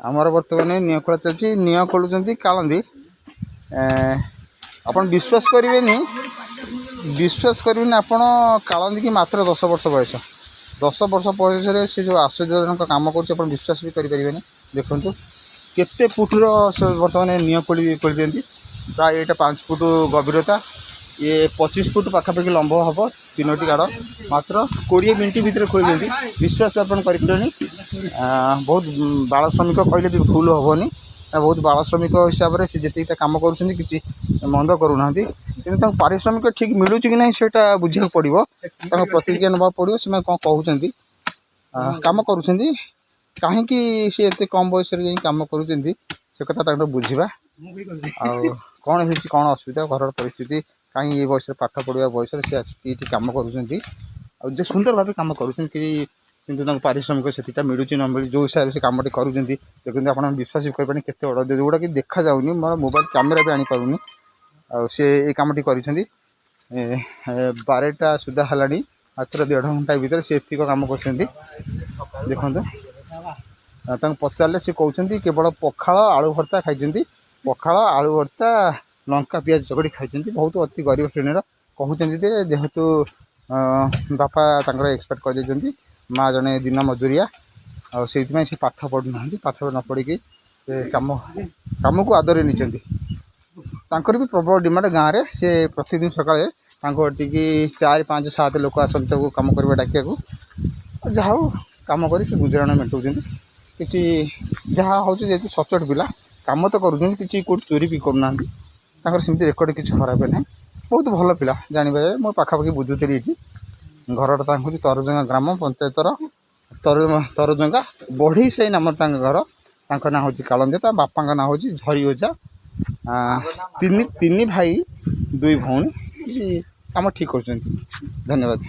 आमर बर्तमान निआ खोला चलती निआ खोलुंट कालंदी आपन विश्वास करेंगे आपण कालंदी की मात्र 10 वर्ष बयस 10 वर्ष बयस से जो आश्चर्यजनक काम कर विश्वास भी करें देखु केते फुटर बर्तमान निआ खोली प्राय ये 5 फुट गभीरता ये 25 फुट पाखापाखि लंब हम 3टी गाड़ मात्र 20 मिनट भितर खोली विश्वास आप करें बहुत बाल श्रमिक कहले भी भूल हेनी बहुत बाल श्रमिक हिसाब से जिते कम कर मंद करूना कि पारिश्रमिक ठीक मिलूँ कि ना से बुझा पड़ो प्रतिक्रिया ना पड़ो से कौन कहते कम कर कहीं सी एत कम बयस कम कर कथा बुझा कौन हो कौन असुविधा घर परिस्थिति कहीं ये बयस पाठ पढ़ा बयस से आसिक कम कर सुंदर भाव कम कर पारिश्रमिक से मिलूँ न मिलूँ जो हिसाब से कम कर देखते आप विश्वास भी करें केते बड़ जोटा कि देखा जाऊनी मोर मोबाइल कैमेरा भी आनी पारूनी सी ये कमटी कर 12टा सुधा है मात्र 1.5 घंटा भितर से एतिक कम कर देखते पचारे सी कहते केवल पखाल आलू भर्ता खाई पखाल आलू भर्ता लंका पियाज चकड़ी खाई बहुत अति गरीब श्रेणी कहते जेहेतु बापा एक्सपेक्ट कर माँ जड़े दिन मजूरिया से पाठ पढ़ुना पाठ न पढ़ी कम को आदर नहीं भी प्रबल डिमांड गाँव में से प्रतिदिन सकाଳେ 4, 5, 7 लोक आसती कम कर डाकिया जहाँ हो कम कर गुजराण मेटाऊँ कि जहाँ हूँ जेहतु सचोट पिला कम तो कर कौट चोरी भी करना सेमती रेकर्ड किसी खराब ना बहुत भल पिला जानवा मो पाखापाखि बुझुरी घर हूँ तरजंगा ग्राम पंचायतर तरजंगा बढ़ई साई नाम घर ना हूँ कालंदी बापा ना हूँ झरी ओझा 3 भाई 2 भौणी कम ठीक कर धन्यवाद।